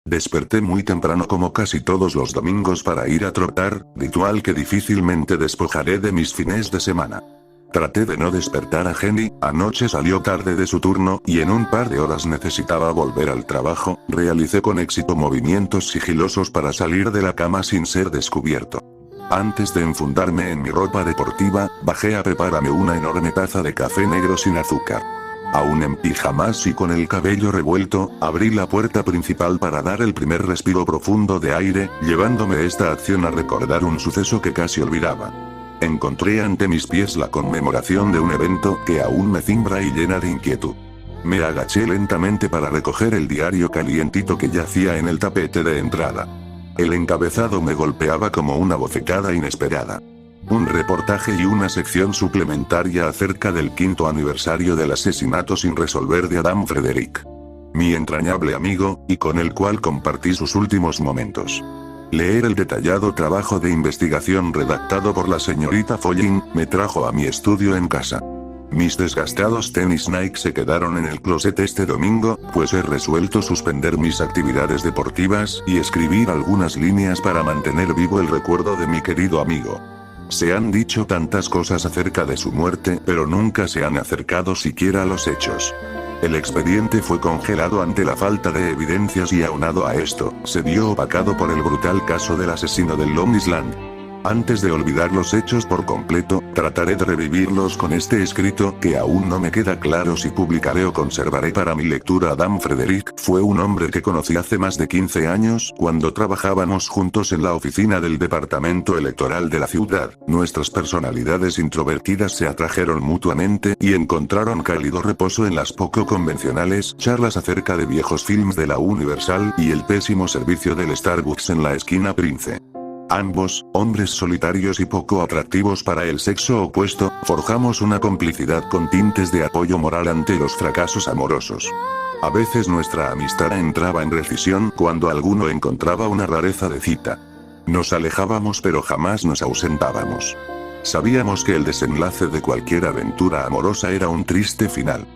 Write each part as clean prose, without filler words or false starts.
Desperté muy temprano como casi todos los domingos para ir a trotar, ritual que difícilmente despojaré de mis fines de semana. Traté de no despertar a Jenny, anoche salió tarde de su turno y en un par de horas necesitaba volver al trabajo, realicé con éxito movimientos sigilosos para salir de la cama sin ser descubierto. Antes de enfundarme en mi ropa deportiva, bajé a prepararme una enorme taza de café negro sin azúcar. Aún en pijamas y con el cabello revuelto, abrí la puerta principal para dar el primer respiro profundo de aire, llevándome esta acción a recordar un suceso que casi olvidaba. Encontré ante mis pies la conmemoración de un evento que aún me cimbra y llena de inquietud. Me agaché lentamente para recoger el diario calientito que yacía en el tapete de entrada. El encabezado me golpeaba como una bofetada inesperada. Un reportaje y una sección suplementaria acerca del 5º aniversario del asesinato sin resolver de Adam Frederick. Mi entrañable amigo, y con el cual compartí sus últimos momentos. Leer el detallado trabajo de investigación redactado por la señorita Folling, me trajo a mi estudio en casa. Mis desgastados tenis Nike se quedaron en el closet este domingo, pues he resuelto suspender mis actividades deportivas y escribir algunas líneas para mantener vivo el recuerdo de mi querido amigo. Se han dicho tantas cosas acerca de su muerte, pero nunca se han acercado siquiera a los hechos. El expediente fue congelado ante la falta de evidencias y aunado a esto, se vio opacado por el brutal caso del asesino del Long Island. Antes de olvidar los hechos por completo, trataré de revivirlos con este escrito que aún no me queda claro si publicaré o conservaré para mi lectura. Adam Frederick fue un hombre que conocí hace más de 15 años, cuando trabajábamos juntos en la oficina del departamento electoral de la ciudad. Nuestras personalidades introvertidas se atrajeron mutuamente y encontraron cálido reposo en las poco convencionales charlas acerca de viejos films de la Universal y el pésimo servicio del Starbucks en la esquina Prince. Ambos, hombres solitarios y poco atractivos para el sexo opuesto, forjamos una complicidad con tintes de apoyo moral ante los fracasos amorosos. A veces nuestra amistad entraba en recesión cuando alguno encontraba una rareza de cita. Nos alejábamos pero jamás nos ausentábamos. Sabíamos que el desenlace de cualquier aventura amorosa era un triste final.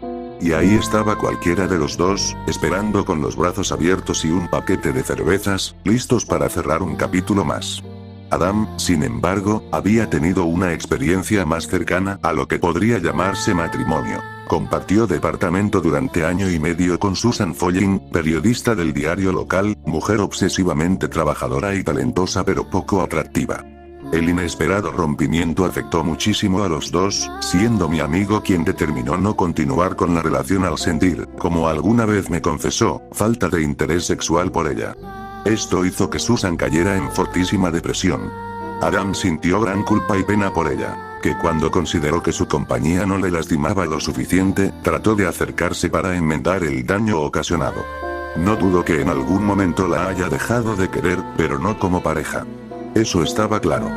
Y ahí estaba cualquiera de los dos, esperando con los brazos abiertos y un paquete de cervezas, listos para cerrar un capítulo más. Adam, sin embargo, había tenido una experiencia más cercana a lo que podría llamarse matrimonio. Compartió departamento durante año y medio con Susan Folling, periodista del diario local, mujer obsesivamente trabajadora y talentosa pero poco atractiva. El inesperado rompimiento afectó muchísimo a los dos, siendo mi amigo quien determinó no continuar con la relación al sentir, como alguna vez me confesó, falta de interés sexual por ella. Esto hizo que Susan cayera en fortísima depresión. Adam sintió gran culpa y pena por ella, que cuando consideró que su compañía no le lastimaba lo suficiente, trató de acercarse para enmendar el daño ocasionado. No dudo que en algún momento la haya dejado de querer, pero no como pareja. Eso estaba claro.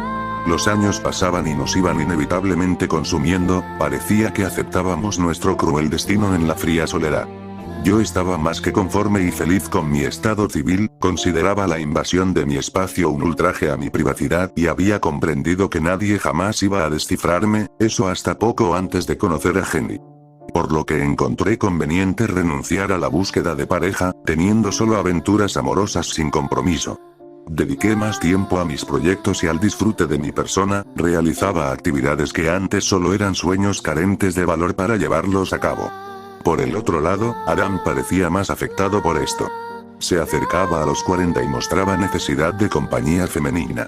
Los años pasaban y nos iban inevitablemente consumiendo, parecía que aceptábamos nuestro cruel destino en la fría soledad. Yo estaba más que conforme y feliz con mi estado civil, consideraba la invasión de mi espacio un ultraje a mi privacidad y había comprendido que nadie jamás iba a descifrarme, eso hasta poco antes de conocer a Jenny. Por lo que encontré conveniente renunciar a la búsqueda de pareja, teniendo solo aventuras amorosas sin compromiso. Dediqué más tiempo a mis proyectos y al disfrute de mi persona, realizaba actividades que antes solo eran sueños carentes de valor para llevarlos a cabo. Por el otro lado, Adam parecía más afectado por esto. Se acercaba a los 40 y mostraba necesidad de compañía femenina.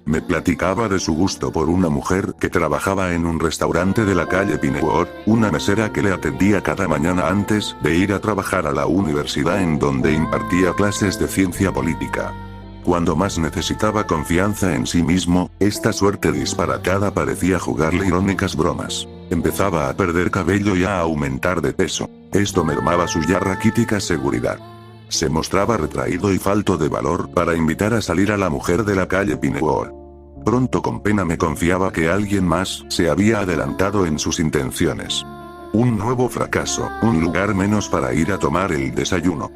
Me platicaba de su gusto por una mujer que trabajaba en un restaurante de la calle Pinewood, una mesera que le atendía cada mañana antes de ir a trabajar a la universidad en donde impartía clases de ciencia política. Cuando más necesitaba confianza en sí mismo, esta suerte disparatada parecía jugarle irónicas bromas. Empezaba a perder cabello y a aumentar de peso. Esto mermaba su ya raquítica seguridad. Se mostraba retraído y falto de valor para invitar a salir a la mujer de la calle Pinewood. Pronto con pena me confiaba que alguien más se había adelantado en sus intenciones. Un nuevo fracaso, un lugar menos para ir a tomar el desayuno.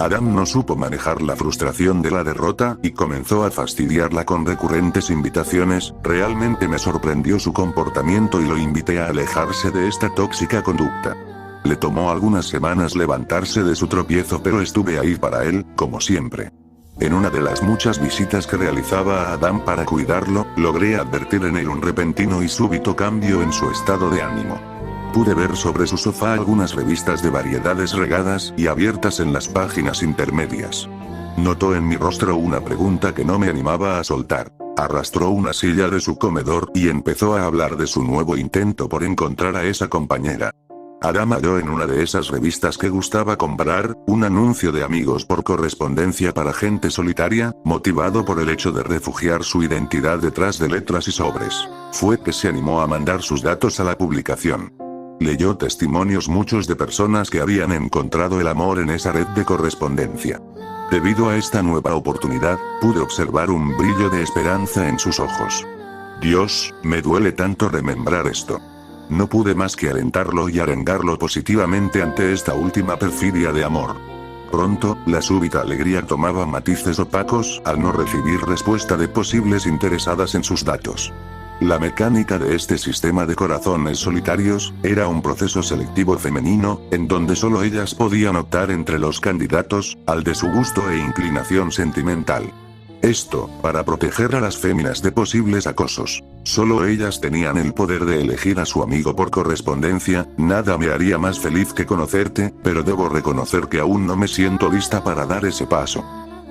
Adam no supo manejar la frustración de la derrota y comenzó a fastidiarla con recurrentes invitaciones. Realmente me sorprendió su comportamiento y lo invité a alejarse de esta tóxica conducta. Le tomó algunas semanas levantarse de su tropiezo, pero estuve ahí para él, como siempre. En una de las muchas visitas que realizaba a Adam para cuidarlo, logré advertir en él un repentino y súbito cambio en su estado de ánimo. Pude ver sobre su sofá algunas revistas de variedades regadas y abiertas en las páginas intermedias. Notó en mi rostro una pregunta que no me animaba a soltar. Arrastró una silla de su comedor y empezó a hablar de su nuevo intento por encontrar a esa compañera. Adam halló en una de esas revistas que gustaba comprar, un anuncio de amigos por correspondencia para gente solitaria, motivado por el hecho de refugiar su identidad detrás de letras y sobres. Fue que se animó a mandar sus datos a la publicación. Leyó testimonios muchos de personas que habían encontrado el amor en esa red de correspondencia. Debido a esta nueva oportunidad, pude observar un brillo de esperanza en sus ojos. Dios, me duele tanto remembrar esto. No pude más que alentarlo y arengarlo positivamente ante esta última perfidia de amor. Pronto, la súbita alegría tomaba matices opacos al no recibir respuesta de posibles interesadas en sus datos. La mecánica de este sistema de corazones solitarios, era un proceso selectivo femenino, en donde solo ellas podían optar entre los candidatos, al de su gusto e inclinación sentimental. Esto, para proteger a las féminas de posibles acosos. Solo ellas tenían el poder de elegir a su amigo por correspondencia. Nada me haría más feliz que conocerte, pero debo reconocer que aún no me siento lista para dar ese paso.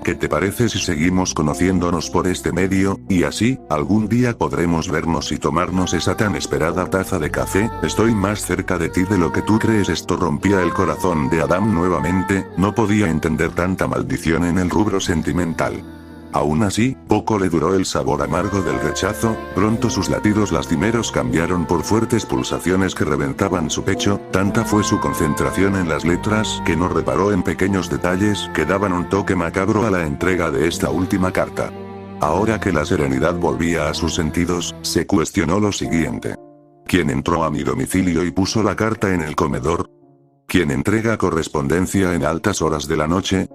¿Qué te parece si seguimos conociéndonos por este medio, y así, algún día podremos vernos y tomarnos esa tan esperada taza de café? Estoy más cerca de ti de lo que tú crees. Esto rompía el corazón de Adam nuevamente, no podía entender tanta maldición en el rubro sentimental. Aún así, poco le duró el sabor amargo del rechazo, pronto sus latidos lastimeros cambiaron por fuertes pulsaciones que reventaban su pecho, tanta fue su concentración en las letras que no reparó en pequeños detalles que daban un toque macabro a la entrega de esta última carta. Ahora que la serenidad volvía a sus sentidos, se cuestionó lo siguiente. ¿Quién entró a mi domicilio y puso la carta en el comedor? ¿Quién entrega correspondencia en altas horas de la noche?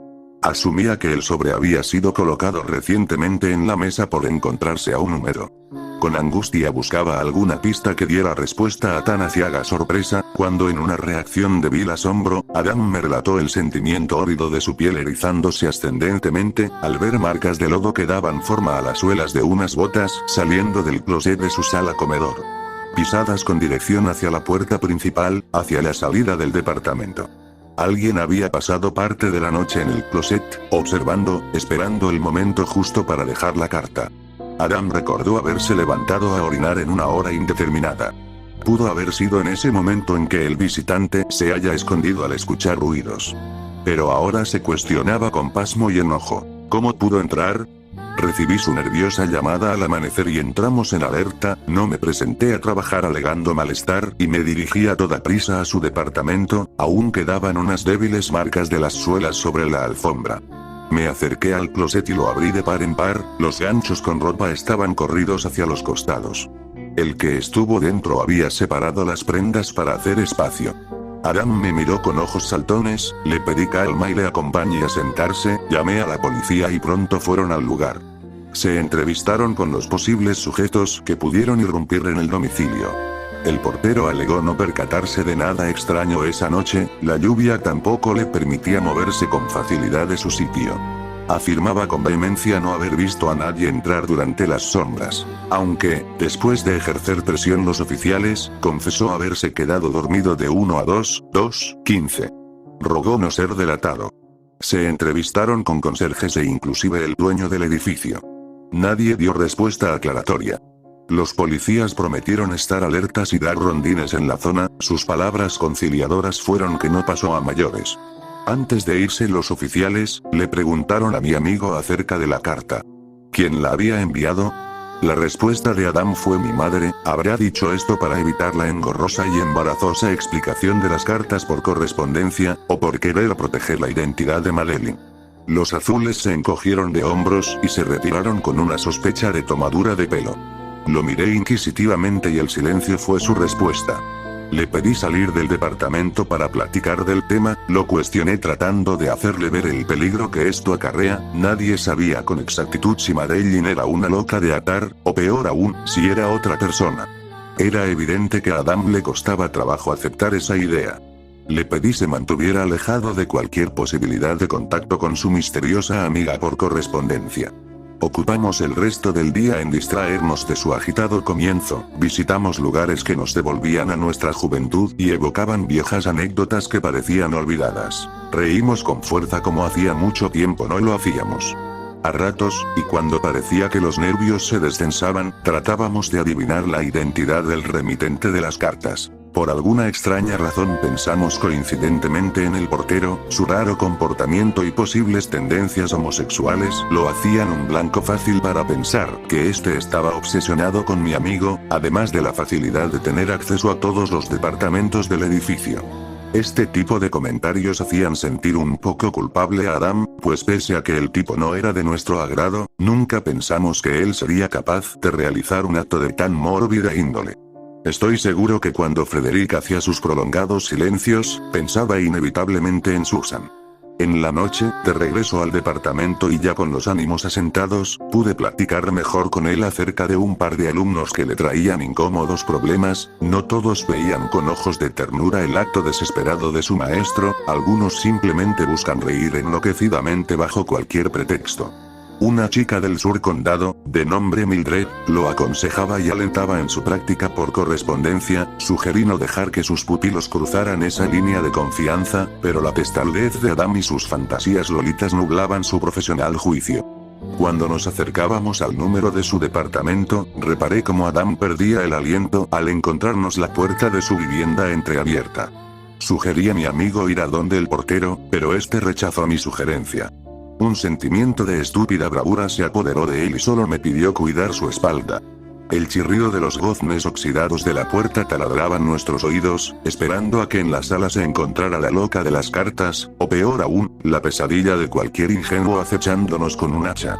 Asumía que el sobre había sido colocado recientemente en la mesa por encontrarse a un número. Con angustia buscaba alguna pista que diera respuesta a tan aciaga sorpresa, cuando en una reacción de vil asombro, Adam me relató el sentimiento hórrido de su piel erizándose ascendentemente, al ver marcas de lodo que daban forma a las suelas de unas botas saliendo del closet de su sala comedor. Pisadas con dirección hacia la puerta principal, hacia la salida del departamento. Alguien había pasado parte de la noche en el closet, observando, esperando el momento justo para dejar la carta. Adam recordó haberse levantado a orinar en una hora indeterminada. Pudo haber sido en ese momento en que el visitante se haya escondido al escuchar ruidos. Pero ahora se cuestionaba con pasmo y enojo. ¿Cómo pudo entrar? Recibí su nerviosa llamada al amanecer y entramos en alerta. No me presenté a trabajar alegando malestar y me dirigí a toda prisa a su departamento. Aún quedaban unas débiles marcas de las suelas sobre la alfombra. Me acerqué al closet y lo abrí de par en par. Los ganchos con ropa estaban corridos hacia los costados. El que estuvo dentro había separado las prendas para hacer espacio. Adam me miró con ojos saltones, le pedí calma y le acompañé a sentarse, llamé a la policía y pronto fueron al lugar. Se entrevistaron con los posibles sujetos que pudieron irrumpir en el domicilio. El portero alegó no percatarse de nada extraño esa noche, la lluvia tampoco le permitía moverse con facilidad de su sitio. Afirmaba con vehemencia no haber visto a nadie entrar durante las sombras. Aunque, después de ejercer presión los oficiales, confesó haberse quedado dormido de 1 a 2:15. Rogó no ser delatado. Se entrevistaron con conserjes e inclusive el dueño del edificio. Nadie dio respuesta aclaratoria. Los policías prometieron estar alertas y dar rondines en la zona. Sus palabras conciliadoras fueron que no pasó a mayores. Antes de irse los oficiales, le preguntaron a mi amigo acerca de la carta. ¿Quién la había enviado? La respuesta de Adam fue mi madre. Habrá dicho esto para evitar la engorrosa y embarazosa explicación de las cartas por correspondencia, o por querer proteger la identidad de Madeline. Los azules se encogieron de hombros y se retiraron con una sospecha de tomadura de pelo. Lo miré inquisitivamente y el silencio fue su respuesta. Le pedí salir del departamento para platicar del tema, lo cuestioné tratando de hacerle ver el peligro que esto acarrea. Nadie sabía con exactitud si Madeline era una loca de atar, o peor aún, si era otra persona. Era evidente que a Adam le costaba trabajo aceptar esa idea. Le pedí se mantuviera alejado de cualquier posibilidad de contacto con su misteriosa amiga por correspondencia. Ocupamos el resto del día en distraernos de su agitado comienzo, visitamos lugares que nos devolvían a nuestra juventud y evocaban viejas anécdotas que parecían olvidadas. Reímos con fuerza como hacía mucho tiempo no lo hacíamos. A ratos, y cuando parecía que los nervios se descensaban, tratábamos de adivinar la identidad del remitente de las cartas. Por alguna extraña razón pensamos coincidentemente en el portero, su raro comportamiento y posibles tendencias homosexuales lo hacían un blanco fácil para pensar que este estaba obsesionado con mi amigo, además de la facilidad de tener acceso a todos los departamentos del edificio. Este tipo de comentarios hacían sentir un poco culpable a Adam, pues pese a que el tipo no era de nuestro agrado, nunca pensamos que él sería capaz de realizar un acto de tan mórbida índole. Estoy seguro que cuando Frederick hacía sus prolongados silencios, pensaba inevitablemente en Susan. En la noche, de regreso al departamento y ya con los ánimos asentados, pude platicar mejor con él acerca de un par de alumnos que le traían incómodos problemas. No todos veían con ojos de ternura el acto desesperado de su maestro, algunos simplemente buscan reír enloquecidamente bajo cualquier pretexto. Una chica del sur condado, de nombre Mildred, lo aconsejaba y alentaba en su práctica por correspondencia, sugerí no dejar que sus pupilos cruzaran esa línea de confianza, pero la testardez de Adam y sus fantasías lolitas nublaban su profesional juicio. Cuando nos acercábamos al número de su departamento, reparé cómo Adam perdía el aliento al encontrarnos la puerta de su vivienda entreabierta. Sugerí a mi amigo ir a donde el portero, pero este rechazó mi sugerencia. Un sentimiento de estúpida bravura se apoderó de él y solo me pidió cuidar su espalda. El chirrido de los goznes oxidados de la puerta taladraban nuestros oídos, esperando a que en la sala se encontrara la loca de las cartas, o peor aún, la pesadilla de cualquier ingenuo acechándonos con un hacha.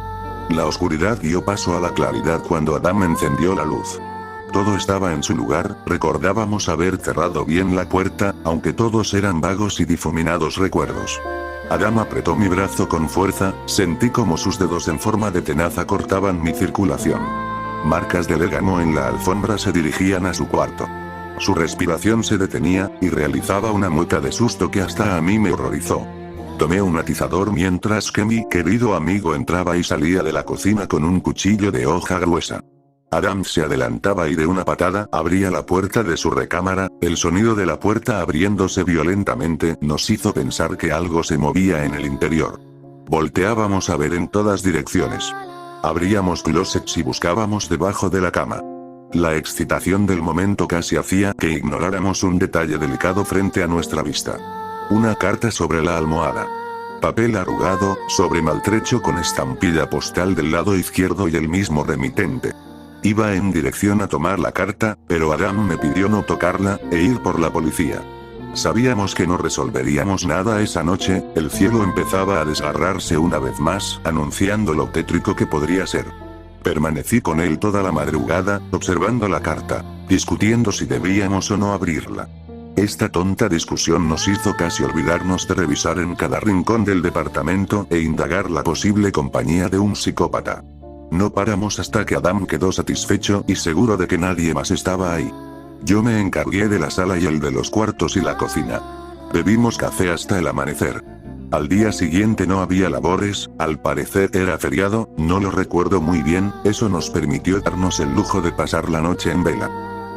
La oscuridad dio paso a la claridad cuando Adam encendió la luz. Todo estaba en su lugar, recordábamos haber cerrado bien la puerta, aunque todos eran vagos y difuminados recuerdos. Adam apretó mi brazo con fuerza, sentí como sus dedos en forma de tenaza cortaban mi circulación. Marcas de légamo en la alfombra se dirigían a su cuarto. Su respiración se detenía, y realizaba una mueca de susto que hasta a mí me horrorizó. Tomé un atizador mientras que mi querido amigo entraba y salía de la cocina con un cuchillo de hoja gruesa. Adam se adelantaba y de una patada abría la puerta de su recámara. El sonido de la puerta abriéndose violentamente nos hizo pensar que algo se movía en el interior. Volteábamos a ver en todas direcciones. Abríamos closets y buscábamos debajo de la cama. La excitación del momento casi hacía que ignoráramos un detalle delicado frente a nuestra vista. Una carta sobre la almohada. Papel arrugado, sobre maltrecho con estampilla postal del lado izquierdo y el mismo remitente. Iba en dirección a tomar la carta, pero Adam me pidió no tocarla, e ir por la policía. Sabíamos que no resolveríamos nada esa noche, el cielo empezaba a desgarrarse una vez más, anunciando lo tétrico que podría ser. Permanecí con él toda la madrugada, observando la carta, discutiendo si debíamos o no abrirla. Esta tonta discusión nos hizo casi olvidarnos de revisar en cada rincón del departamento e indagar la posible compañía de un psicópata. No paramos hasta que Adam quedó satisfecho y seguro de que nadie más estaba ahí. Yo me encargué de la sala y el de los cuartos y la cocina. Bebimos café hasta el amanecer. Al día siguiente no había labores, al parecer era feriado, no lo recuerdo muy bien, eso nos permitió darnos el lujo de pasar la noche en vela.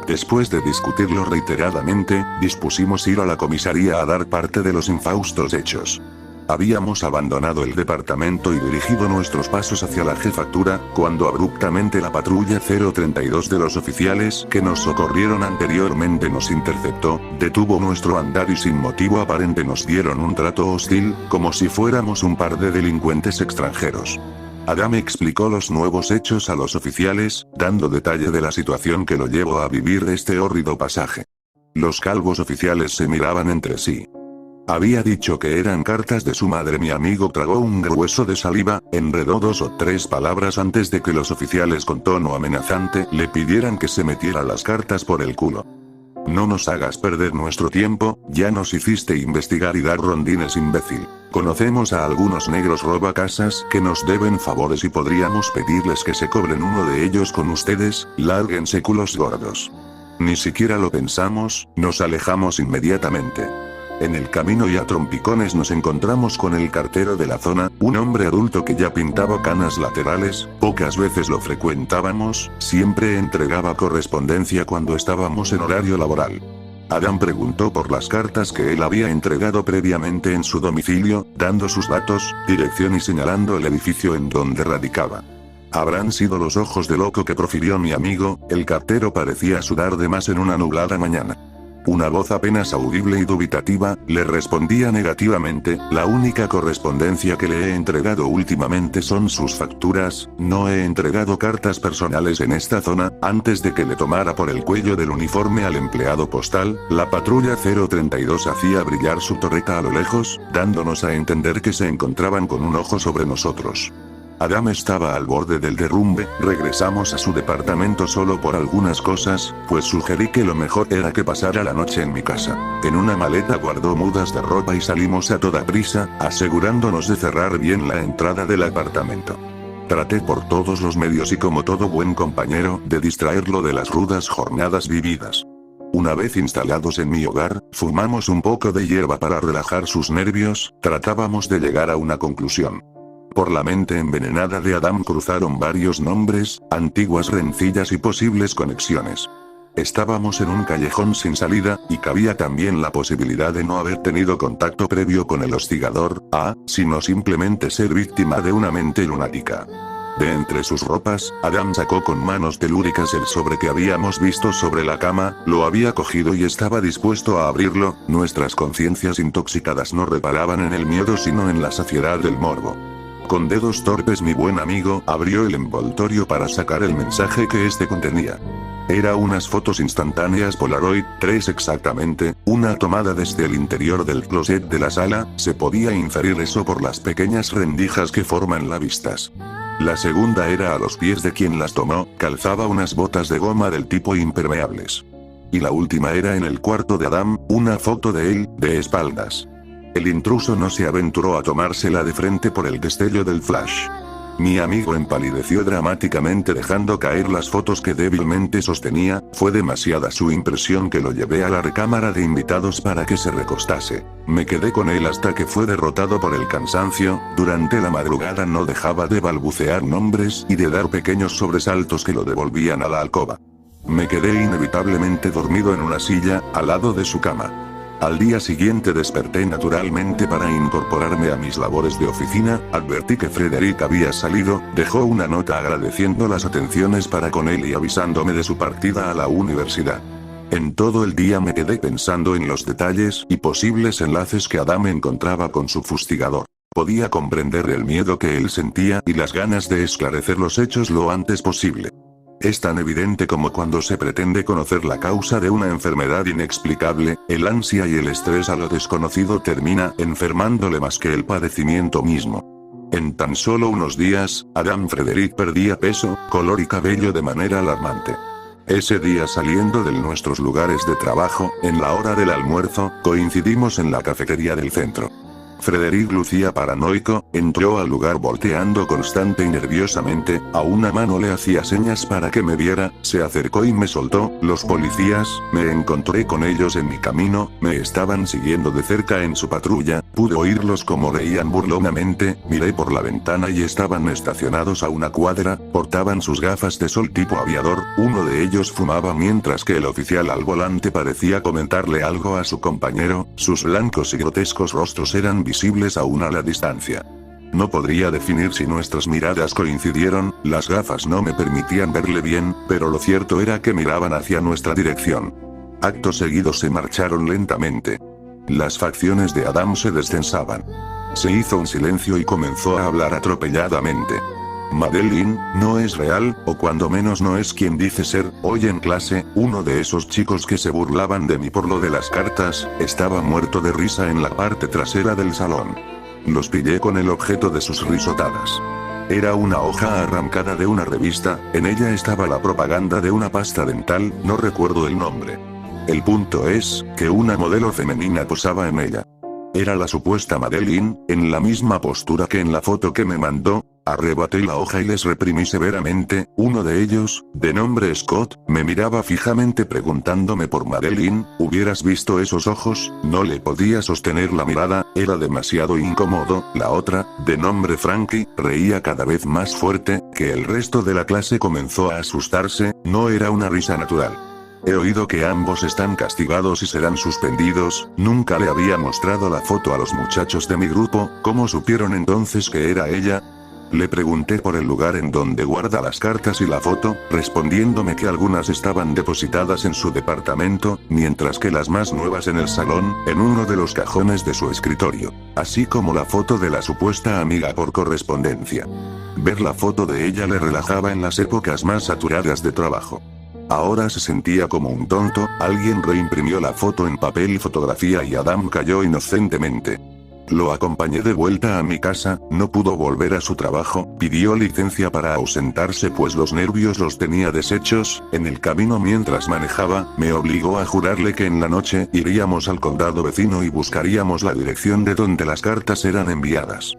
Después de discutirlo reiteradamente, dispusimos ir a la comisaría a dar parte de los infaustos hechos. Habíamos abandonado el departamento y dirigido nuestros pasos hacia la jefatura, cuando abruptamente la patrulla 032 de los oficiales que nos socorrieron anteriormente nos interceptó, detuvo nuestro andar y sin motivo aparente nos dieron un trato hostil, como si fuéramos un par de delincuentes extranjeros. Adam explicó los nuevos hechos a los oficiales, dando detalle de la situación que lo llevó a vivir este hórrido pasaje. Los calvos oficiales se miraban entre sí. Había dicho que eran cartas de su madre. Mi amigo tragó un grueso de saliva, enredó 2 o 3 palabras antes de que los oficiales con tono amenazante le pidieran que se metiera las cartas por el culo. No nos hagas perder nuestro tiempo, ya nos hiciste investigar y dar rondines, imbécil. Conocemos a algunos negros robacasas que nos deben favores y podríamos pedirles que se cobren uno de ellos con ustedes, lárguense culos gordos. Ni siquiera lo pensamos, nos alejamos inmediatamente. En el camino y a trompicones nos encontramos con el cartero de la zona, un hombre adulto que ya pintaba canas laterales, pocas veces lo frecuentábamos, siempre entregaba correspondencia cuando estábamos en horario laboral. Adam preguntó por las cartas que él había entregado previamente en su domicilio, dando sus datos, dirección y señalando el edificio en donde radicaba. Habrán sido los ojos de loco que profirió mi amigo, el cartero parecía sudar de más en una nublada mañana. Una voz apenas audible y dubitativa, le respondía negativamente, la única correspondencia que le he entregado últimamente son sus facturas, no he entregado cartas personales en esta zona. Antes de que le tomara por el cuello del uniforme al empleado postal, la patrulla 032 hacía brillar su torreta a lo lejos, dándonos a entender que se encontraban con un ojo sobre nosotros. Adam estaba al borde del derrumbe, regresamos a su departamento solo por algunas cosas, pues sugerí que lo mejor era que pasara la noche en mi casa. En una maleta guardó mudas de ropa y salimos a toda prisa, asegurándonos de cerrar bien la entrada del apartamento. Traté por todos los medios y como todo buen compañero, de distraerlo de las rudas jornadas vividas. Una vez instalados en mi hogar, fumamos un poco de hierba para relajar sus nervios, tratábamos de llegar a una conclusión. Por la mente envenenada de Adam cruzaron varios nombres, antiguas rencillas y posibles conexiones. Estábamos en un callejón sin salida, y cabía también la posibilidad de no haber tenido contacto previo con el hostigador, sino simplemente ser víctima de una mente lunática. De entre sus ropas, Adam sacó con manos telúricas el sobre que habíamos visto sobre la cama, lo había cogido y estaba dispuesto a abrirlo. Nuestras conciencias intoxicadas no reparaban en el miedo sino en la saciedad del morbo. Con dedos torpes mi buen amigo abrió el envoltorio para sacar el mensaje que este contenía. Era unas fotos instantáneas Polaroid, 3 exactamente, una tomada desde el interior del closet de la sala, se podía inferir eso por las pequeñas rendijas que forman las vistas. La segunda era a los pies de quien las tomó, calzaba unas botas de goma del tipo impermeables. Y la última era en el cuarto de Adam, una foto de él, de espaldas. El intruso no se aventuró a tomársela de frente por el destello del flash. Mi amigo empalideció dramáticamente dejando caer las fotos que débilmente sostenía, fue demasiada su impresión que lo llevé a la recámara de invitados para que se recostase. Me quedé con él hasta que fue derrotado por el cansancio, durante la madrugada no dejaba de balbucear nombres y de dar pequeños sobresaltos que lo devolvían a la alcoba. Me quedé inevitablemente dormido en una silla, al lado de su cama. Al día siguiente desperté naturalmente para incorporarme a mis labores de oficina, advertí que Frederick había salido, dejó una nota agradeciendo las atenciones para con él y avisándome de su partida a la universidad. En todo el día me quedé pensando en los detalles y posibles enlaces que Adam encontraba con su fustigador. Podía comprender el miedo que él sentía y las ganas de esclarecer los hechos lo antes posible. Es tan evidente como cuando se pretende conocer la causa de una enfermedad inexplicable, el ansia y el estrés a lo desconocido termina enfermándole más que el padecimiento mismo. En tan solo unos días, Adam Frederick perdía peso, color y cabello de manera alarmante. Ese día saliendo de nuestros lugares de trabajo, en la hora del almuerzo, coincidimos en la cafetería del centro. Frederick lucía paranoico, entró al lugar volteando constante y nerviosamente, a una mano le hacía señas para que me viera, se acercó y me soltó. Los policías, me encontré con ellos en mi camino, me estaban siguiendo de cerca en su patrulla, pude oírlos como reían burlonamente, miré por la ventana y estaban estacionados a una cuadra, portaban sus gafas de sol tipo aviador, uno de ellos fumaba mientras que el oficial al volante parecía comentarle algo a su compañero, sus blancos y grotescos rostros eran visibles aún a la distancia. No podría definir si nuestras miradas coincidieron, las gafas no me permitían verle bien, pero lo cierto era que miraban hacia nuestra dirección. Acto seguido se marcharon lentamente. Las facciones de Adam se descensaban. Se hizo un silencio y comenzó a hablar atropelladamente. Madeline, no es real, o cuando menos no es quien dice ser. Hoy en clase, uno de esos chicos que se burlaban de mí por lo de las cartas, estaba muerto de risa en la parte trasera del salón. Los pillé con el objeto de sus risotadas. Era una hoja arrancada de una revista, en ella estaba la propaganda de una pasta dental, no recuerdo el nombre. El punto es, que una modelo femenina posaba en ella. Era la supuesta Madeline, en la misma postura que en la foto que me mandó. Arrebaté la hoja y les reprimí severamente. Uno de ellos, de nombre Scott, me miraba fijamente preguntándome por Madeline. ¿Hubieras visto esos ojos? No le podía sostener la mirada, era demasiado incómodo. La otra, de nombre Frankie, reía cada vez más fuerte, que el resto de la clase comenzó a asustarse. No era una risa natural. He oído que ambos están castigados y serán suspendidos. Nunca le había mostrado la foto a los muchachos de mi grupo. ¿Cómo supieron entonces que era ella? Le pregunté por el lugar en donde guarda las cartas y la foto, respondiéndome que algunas estaban depositadas en su departamento, mientras que las más nuevas en el salón, en uno de los cajones de su escritorio, así como la foto de la supuesta amiga por correspondencia. Ver la foto de ella le relajaba en las épocas más saturadas de trabajo. Ahora se sentía como un tonto. Alguien reimprimió la foto en papel y fotografía y Adam cayó inocentemente. Lo acompañé de vuelta a mi casa. No pudo volver a su trabajo, pidió licencia para ausentarse pues los nervios los tenía deshechos. En el camino mientras manejaba, me obligó a jurarle que en la noche iríamos al condado vecino y buscaríamos la dirección de donde las cartas eran enviadas.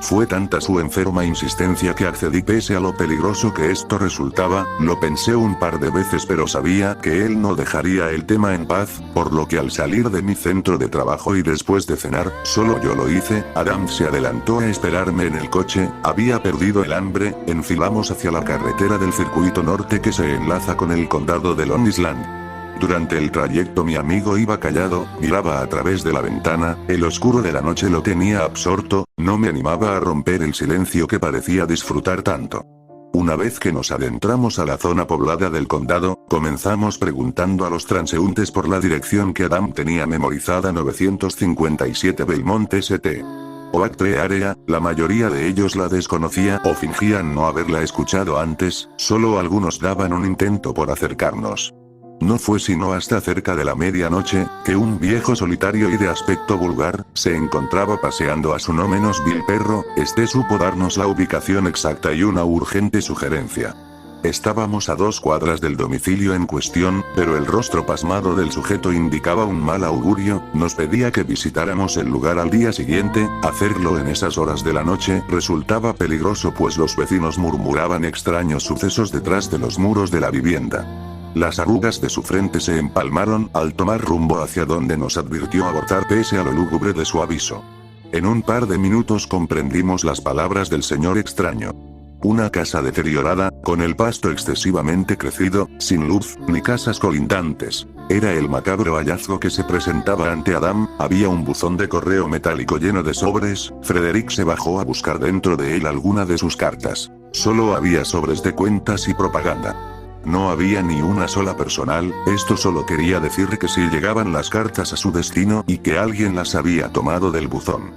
Fue tanta su enferma insistencia que accedí pese a lo peligroso que esto resultaba. Lo pensé un par de veces pero sabía que él no dejaría el tema en paz, por lo que al salir de mi centro de trabajo y después de cenar, solo yo lo hice. Adam se adelantó a esperarme en el coche, había perdido el hambre. Enfilamos hacia la carretera del circuito norte que se enlaza con el condado de Long Island. Durante el trayecto mi amigo iba callado, miraba a través de la ventana, el oscuro de la noche lo tenía absorto, no me animaba a romper el silencio que parecía disfrutar tanto. Una vez que nos adentramos a la zona poblada del condado, comenzamos preguntando a los transeúntes por la dirección que Adam tenía memorizada: 957 Belmont St. Oaktree Area. La mayoría de ellos la desconocía o fingían no haberla escuchado antes, solo algunos daban un intento por acercarnos. No fue sino hasta cerca de la medianoche, que un viejo solitario y de aspecto vulgar, se encontraba paseando a su no menos vil perro. Este supo darnos la ubicación exacta y una urgente sugerencia. Estábamos a 2 cuadras del domicilio en cuestión, pero el rostro pasmado del sujeto indicaba un mal augurio. Nos pedía que visitáramos el lugar al día siguiente. Hacerlo en esas horas de la noche resultaba peligroso pues los vecinos murmuraban extraños sucesos detrás de los muros de la vivienda. Las arrugas de su frente se empalmaron al tomar rumbo hacia donde nos advirtió abortar pese a lo lúgubre de su aviso. En un par de minutos comprendimos las palabras del señor extraño. Una casa deteriorada, con el pasto excesivamente crecido, sin luz, ni casas colindantes. Era el macabro hallazgo que se presentaba ante Adam. Había un buzón de correo metálico lleno de sobres. Frederick se bajó a buscar dentro de él alguna de sus cartas. Solo había sobres de cuentas y propaganda. No había ni una sola personal. Esto solo quería decir que si llegaban las cartas a su destino y que alguien las había tomado del buzón.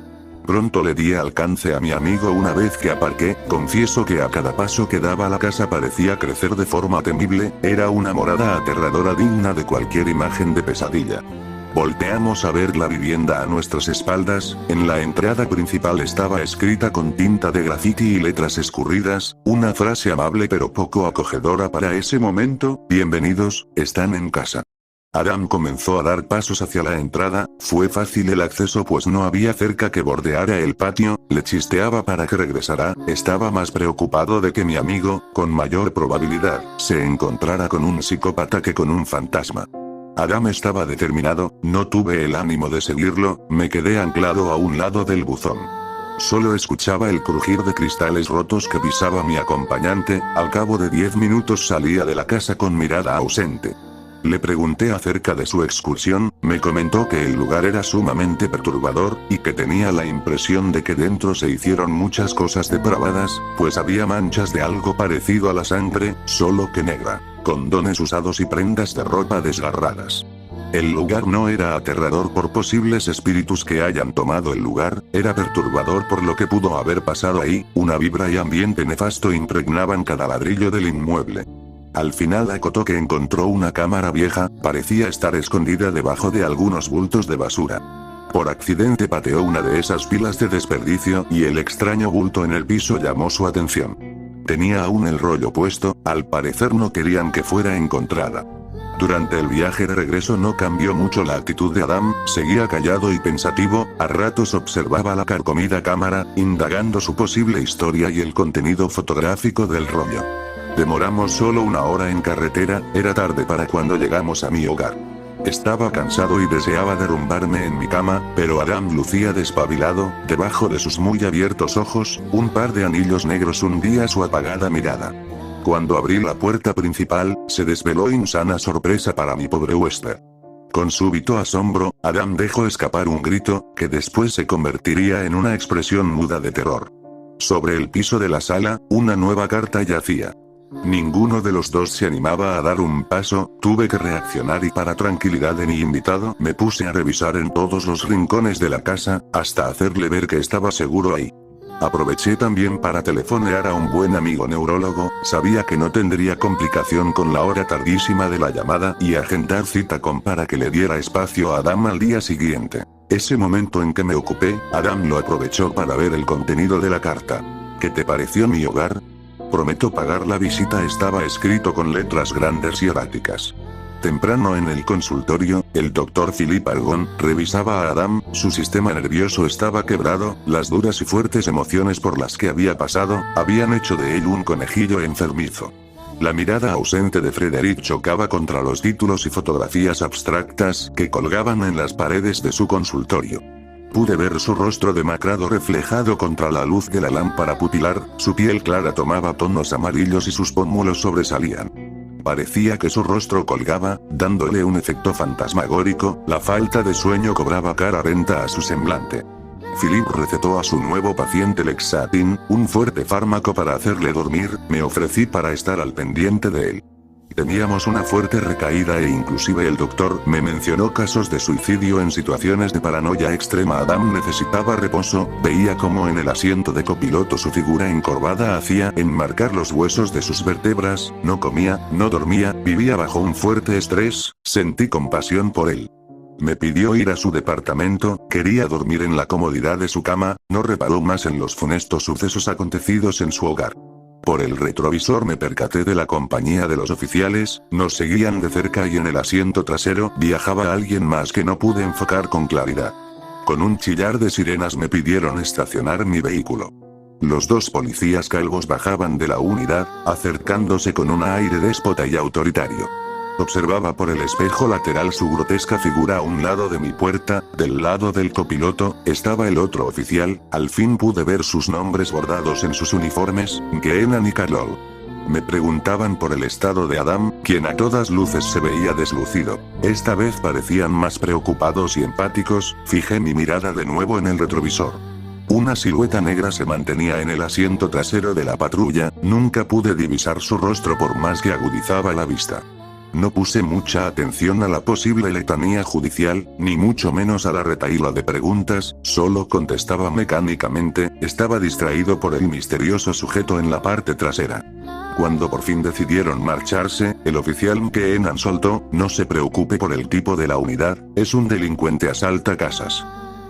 Pronto le di alcance a mi amigo una vez que aparqué. Confieso que a cada paso que daba la casa parecía crecer de forma temible. Era una morada aterradora digna de cualquier imagen de pesadilla. Volteamos a ver la vivienda a nuestras espaldas. En la entrada principal estaba escrita con tinta de grafiti y letras escurridas, una frase amable pero poco acogedora para ese momento: bienvenidos, están en casa. Adam comenzó a dar pasos hacia la entrada. Fue fácil el acceso pues no había cerca que bordeara el patio. Le chisteaba para que regresara. Estaba más preocupado de que mi amigo, con mayor probabilidad, se encontrara con un psicópata que con un fantasma. Adam estaba determinado. No tuve el ánimo de seguirlo, me quedé anclado a un lado del buzón. Solo escuchaba el crujir de cristales rotos que pisaba mi acompañante. Al cabo de 10 minutos salía de la casa con mirada ausente. Le pregunté acerca de su excursión. Me comentó que el lugar era sumamente perturbador, y que tenía la impresión de que dentro se hicieron muchas cosas depravadas, pues había manchas de algo parecido a la sangre, solo que negra, condones usados y prendas de ropa desgarradas. El lugar no era aterrador por posibles espíritus que hayan tomado el lugar, era perturbador por lo que pudo haber pasado ahí. Una vibra y ambiente nefasto impregnaban cada ladrillo del inmueble. Al final acotó que encontró una cámara vieja, parecía estar escondida debajo de algunos bultos de basura. Por accidente pateó una de esas pilas de desperdicio y el extraño bulto en el piso llamó su atención. Tenía aún el rollo puesto, al parecer no querían que fuera encontrada. Durante el viaje de regreso no cambió mucho la actitud de Adam, seguía callado y pensativo, a ratos observaba la carcomida cámara, indagando su posible historia y el contenido fotográfico del rollo. Demoramos solo 1 hora en carretera, era tarde para cuando llegamos a mi hogar. Estaba cansado y deseaba derrumbarme en mi cama, pero Adam lucía despabilado, debajo de sus muy abiertos ojos, un par de anillos negros hundía su apagada mirada. Cuando abrí la puerta principal, se desveló insana sorpresa para mi pobre huésped. Con súbito asombro, Adam dejó escapar un grito, que después se convertiría en una expresión muda de terror. Sobre el piso de la sala, una nueva carta yacía. Ninguno de los dos se animaba a dar un paso, tuve que reaccionar y para tranquilidad de mi invitado, me puse a revisar en todos los rincones de la casa, hasta hacerle ver que estaba seguro ahí. Aproveché también para telefonear a un buen amigo neurólogo, sabía que no tendría complicación con la hora tardísima de la llamada y agendar cita para que le diera espacio a Adam al día siguiente. Ese momento en que me ocupé, Adam lo aprovechó para ver el contenido de la carta. ¿Qué te pareció mi hogar? Prometo pagar la visita, estaba escrito con letras grandes y erráticas. Temprano en el consultorio, el doctor Philippe Argon revisaba a Adam, su sistema nervioso estaba quebrado, las duras y fuertes emociones por las que había pasado, habían hecho de él un conejillo enfermizo. La mirada ausente de Frederick chocaba contra los títulos y fotografías abstractas que colgaban en las paredes de su consultorio. Pude ver su rostro demacrado reflejado contra la luz de la lámpara pupilar, su piel clara tomaba tonos amarillos y sus pómulos sobresalían. Parecía que su rostro colgaba, dándole un efecto fantasmagórico, la falta de sueño cobraba cara renta a su semblante. Philippe recetó a su nuevo paciente Lexatin, un fuerte fármaco para hacerle dormir, me ofrecí para estar al pendiente de él. Teníamos una fuerte recaída e inclusive el doctor me mencionó casos de suicidio en situaciones de paranoia extrema. Adam necesitaba reposo, veía como en el asiento de copiloto su figura encorvada hacía enmarcar los huesos de sus vértebras, no comía, no dormía, vivía bajo un fuerte estrés, sentí compasión por él. Me pidió ir a su departamento, quería dormir en la comodidad de su cama, no reparó más en los funestos sucesos acontecidos en su hogar. Por el retrovisor me percaté de la compañía de los oficiales, nos seguían de cerca y en el asiento trasero viajaba alguien más que no pude enfocar con claridad. Con un chillar de sirenas me pidieron estacionar mi vehículo. Los dos policías calvos bajaban de la unidad, acercándose con un aire déspota y autoritario. Observaba por el espejo lateral su grotesca figura a un lado de mi puerta, del lado del copiloto, estaba el otro oficial, al fin pude ver sus nombres bordados en sus uniformes, Keenan y Carol. Me preguntaban por el estado de Adam, quien a todas luces se veía deslucido. Esta vez parecían más preocupados y empáticos, fijé mi mirada de nuevo en el retrovisor. Una silueta negra se mantenía en el asiento trasero de la patrulla, nunca pude divisar su rostro por más que agudizaba la vista. No puse mucha atención a la posible letanía judicial, ni mucho menos a la retahíla de preguntas, solo contestaba mecánicamente, estaba distraído por el misterioso sujeto en la parte trasera. Cuando por fin decidieron marcharse, el oficial Keenan soltó, no se preocupe por el tipo de la unidad, es un delincuente asalta casas.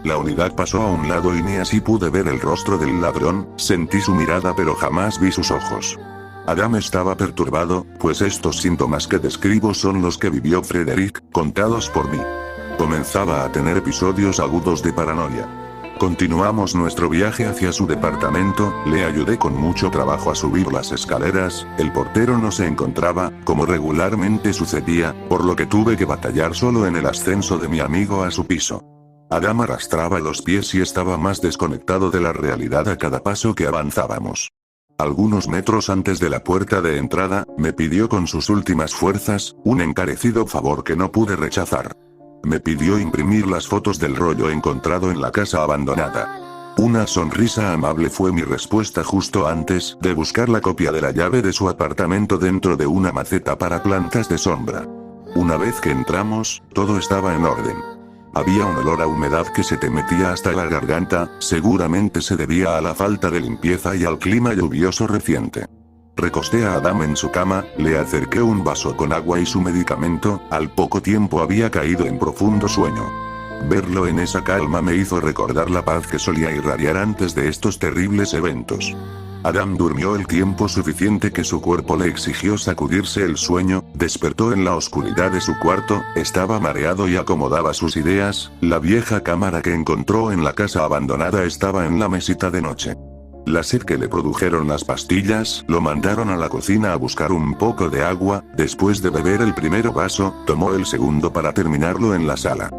La unidad pasó a un lado y ni así pude ver el rostro del ladrón, sentí su mirada pero jamás vi sus ojos. Adam estaba perturbado, pues estos síntomas que describo son los que vivió Frederick, contados por mí. Comenzaba a tener episodios agudos de paranoia. Continuamos nuestro viaje hacia su departamento, le ayudé con mucho trabajo a subir las escaleras, el portero no se encontraba, como regularmente sucedía, por lo que tuve que batallar solo en el ascenso de mi amigo a su piso. Adam arrastraba los pies y estaba más desconectado de la realidad a cada paso que avanzábamos. Algunos metros antes de la puerta de entrada, me pidió con sus últimas fuerzas, un encarecido favor que no pude rechazar. Me pidió imprimir las fotos del rollo encontrado en la casa abandonada. Una sonrisa amable fue mi respuesta justo antes de buscar la copia de la llave de su apartamento dentro de una maceta para plantas de sombra. Una vez que entramos, todo estaba en orden. Había un olor a humedad que se te metía hasta la garganta, seguramente se debía a la falta de limpieza y al clima lluvioso reciente. Recosté a Adam en su cama, le acerqué un vaso con agua y su medicamento, al poco tiempo había caído en profundo sueño. Verlo en esa calma me hizo recordar la paz que solía irradiar antes de estos terribles eventos. Adam durmió el tiempo suficiente que su cuerpo le exigió sacudirse el sueño, despertó en la oscuridad de su cuarto, estaba mareado y acomodaba sus ideas, la vieja cámara que encontró en la casa abandonada estaba en la mesita de noche. La sed que le produjeron las pastillas, lo mandaron a la cocina a buscar un poco de agua, después de beber el primer vaso, tomó el segundo para terminarlo en la sala.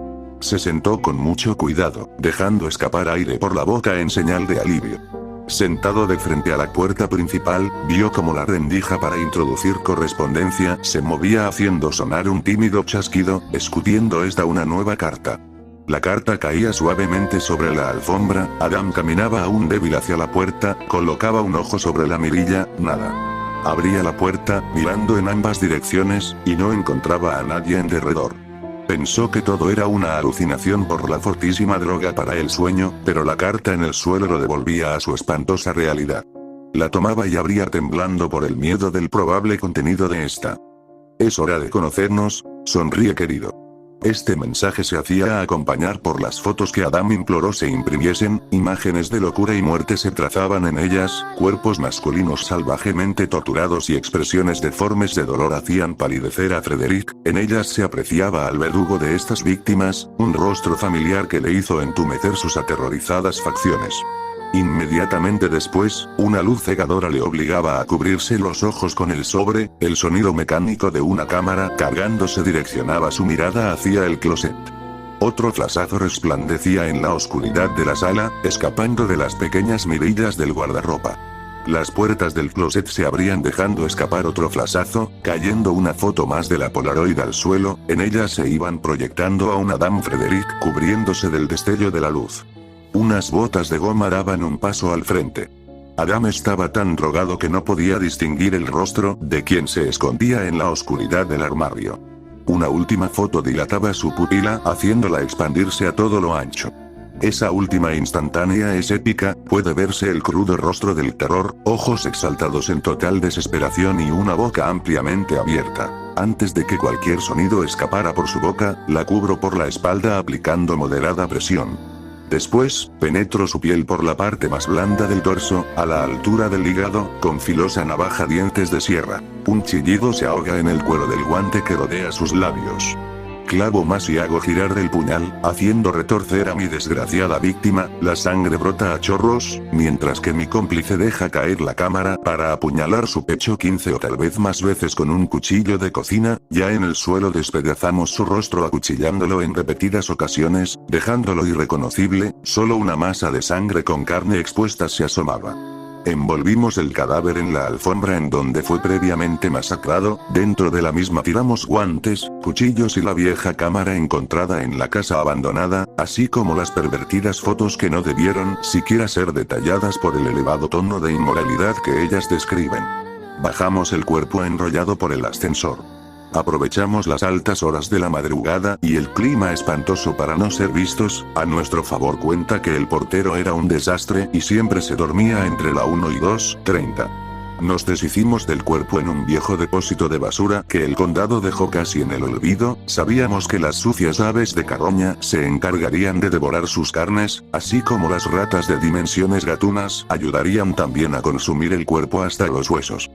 Se sentó con mucho cuidado, dejando escapar aire por la boca en señal de alivio. Sentado de frente a la puerta principal, vio como la rendija para introducir correspondencia se movía haciendo sonar un tímido chasquido, escupiendo una nueva carta. La carta caía suavemente sobre la alfombra, Adam caminaba aún débil hacia la puerta, colocaba un ojo sobre la mirilla, nada. Abría la puerta, mirando en ambas direcciones, y no encontraba a nadie en derredor. Pensó que todo era una alucinación por la fortísima droga para el sueño, pero la carta en el suelo lo devolvía a su espantosa realidad. La tomaba y abría temblando por el miedo del probable contenido de esta. Es hora de conocernos, sonríe querido. Este mensaje se hacía acompañar por las fotos que Adam imploró se imprimiesen, imágenes de locura y muerte se trazaban en ellas, cuerpos masculinos salvajemente torturados y expresiones deformes de dolor hacían palidecer a Frederick, en ellas se apreciaba al verdugo de estas víctimas, un rostro familiar que le hizo entumecer sus aterrorizadas facciones. Inmediatamente después, una luz cegadora le obligaba a cubrirse los ojos con el sobre, el sonido mecánico de una cámara cargándose direccionaba su mirada hacia el closet. Otro flashazo resplandecía en la oscuridad de la sala, escapando de las pequeñas mirillas del guardarropa. Las puertas del closet se abrían dejando escapar otro flashazo, cayendo una foto más de la Polaroid al suelo, en ella se iban proyectando a un Adam Frederick cubriéndose del destello de la luz. Unas botas de goma daban un paso al frente. Adam estaba tan drogado que no podía distinguir el rostro de quien se escondía en la oscuridad del armario. Una última foto dilataba su pupila haciéndola expandirse a todo lo ancho. Esa última instantánea es épica, puede verse el crudo rostro del terror, ojos exaltados en total desesperación y una boca ampliamente abierta. Antes de que cualquier sonido escapara por su boca, la cubro por la espalda aplicando moderada presión. Después, penetro su piel por la parte más blanda del dorso, a la altura del hígado, con filosa navaja dientes de sierra. Un chillido se ahoga en el cuero del guante que rodea sus labios. Clavo más y hago girar el puñal, haciendo retorcer a mi desgraciada víctima, la sangre brota a chorros, mientras que mi cómplice deja caer la cámara para apuñalar su pecho 15 o tal vez más veces con un cuchillo de cocina, ya en el suelo despedazamos su rostro acuchillándolo en repetidas ocasiones, dejándolo irreconocible, solo una masa de sangre con carne expuesta se asomaba. Envolvimos el cadáver en la alfombra en donde fue previamente masacrado, dentro de la misma tiramos guantes, cuchillos y la vieja cámara encontrada en la casa abandonada, así como las pervertidas fotos que no debieron siquiera ser detalladas por el elevado tono de inmoralidad que ellas describen. Bajamos el cuerpo enrollado por el ascensor. Aprovechamos las altas horas de la madrugada y el clima espantoso para no ser vistos, a nuestro favor cuenta que el portero era un desastre y siempre se dormía entre la 1 y 2:30. Nos deshicimos del cuerpo en un viejo depósito de basura que el condado dejó casi en el olvido, sabíamos que las sucias aves de carroña se encargarían de devorar sus carnes, así como las ratas de dimensiones gatunas ayudarían también a consumir el cuerpo hasta los huesos.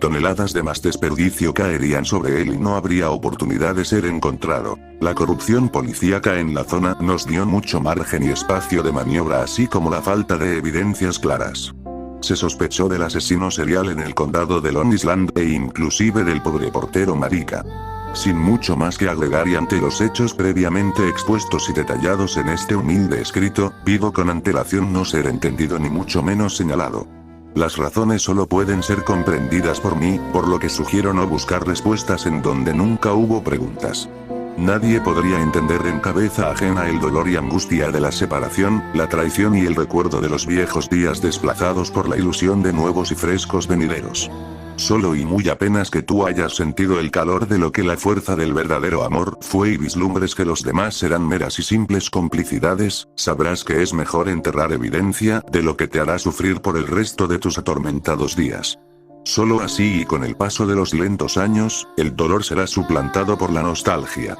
Toneladas de más desperdicio caerían sobre él y no habría oportunidad de ser encontrado. La corrupción policíaca en la zona nos dio mucho margen y espacio de maniobra así como la falta de evidencias claras. Se sospechó del asesino serial en el condado de Long Island e inclusive del pobre portero marica. Sin mucho más que agregar y ante los hechos previamente expuestos y detallados en este humilde escrito, pido con antelación no ser entendido ni mucho menos señalado. Las razones solo pueden ser comprendidas por mí, por lo que sugiero no buscar respuestas en donde nunca hubo preguntas. Nadie podría entender en cabeza ajena el dolor y angustia de la separación, la traición y el recuerdo de los viejos días desplazados por la ilusión de nuevos y frescos venideros. Solo y muy apenas que tú hayas sentido el calor de lo que la fuerza del verdadero amor fue y vislumbres que los demás serán meras y simples complicidades, sabrás que es mejor enterrar evidencia de lo que te hará sufrir por el resto de tus atormentados días. Solo así y con el paso de los lentos años, el dolor será suplantado por la nostalgia.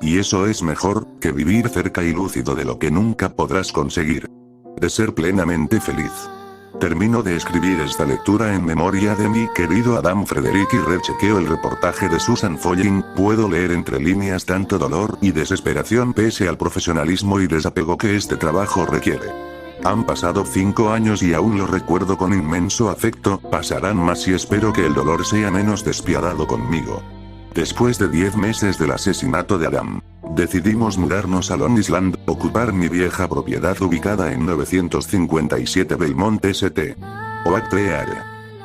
Y eso es mejor que vivir cerca y lúcido de lo que nunca podrás conseguir. De ser plenamente feliz. Termino de escribir esta lectura en memoria de mi querido Adam Frederick y rechequeo el reportaje de Susan Folling. Puedo leer entre líneas tanto dolor y desesperación pese al profesionalismo y desapego que este trabajo requiere. Han pasado 5 años y aún lo recuerdo con inmenso afecto, pasarán más y espero que el dolor sea menos despiadado conmigo. Después de 10 meses del asesinato de Adam, decidimos mudarnos a Long Island, ocupar mi vieja propiedad ubicada en 957 Belmont St. Oaktree.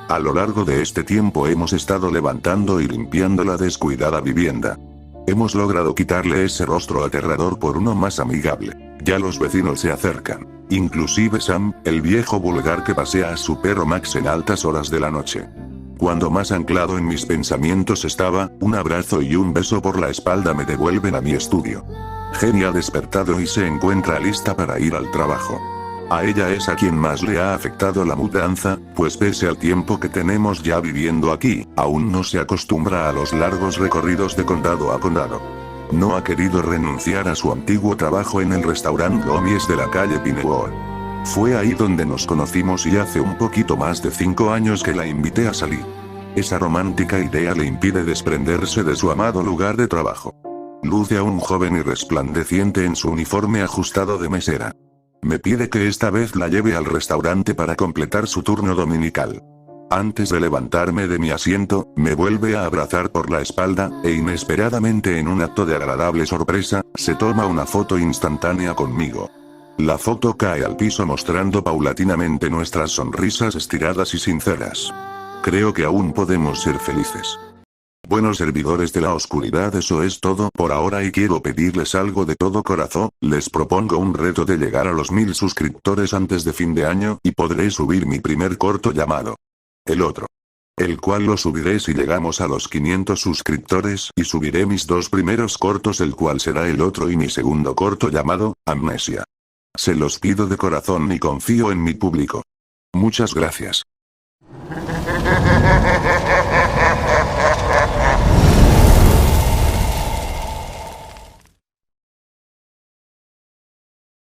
A lo largo de este tiempo hemos estado levantando y limpiando la descuidada vivienda. Hemos logrado quitarle ese rostro aterrador por uno más amigable. Ya los vecinos se acercan. Inclusive Sam, el viejo vulgar que pasea a su perro Max en altas horas de la noche. Cuando más anclado en pensamientos estaba, un abrazo y un beso por la espalda me devuelven a mi estudio. Jenny ha despertado y se encuentra lista para ir al trabajo. A ella es a quien más le ha afectado la mudanza, pues pese al tiempo que tenemos ya viviendo aquí, aún no se acostumbra a los largos recorridos de condado a condado. No ha querido renunciar a su antiguo trabajo en el restaurante Gomies de la calle Pinewood. Fue ahí donde nos conocimos y hace un poquito más de 5 años que la invité a salir. Esa romántica idea le impide desprenderse de su amado lugar de trabajo. Luce aún joven y resplandeciente en su uniforme ajustado de mesera. Me pide que esta vez la lleve al restaurante para completar su turno dominical. Antes de levantarme de mi asiento, me vuelve a abrazar por la espalda, e inesperadamente en un acto de agradable sorpresa, se toma una foto instantánea conmigo. La foto cae al piso mostrando paulatinamente nuestras sonrisas estiradas y sinceras. Creo que aún podemos ser felices. Buenos servidores de la oscuridad, eso es todo por ahora y quiero pedirles algo de todo corazón. Les propongo un reto de llegar a los 1000 suscriptores antes de fin de año y podré subir mi primer corto llamado El Otro. El cual lo subiré si llegamos a los 500 suscriptores y subiré mis 2 primeros cortos, el cual será El Otro y mi segundo corto llamado Amnesia. Se los pido de corazón y confío en mi público. Muchas gracias.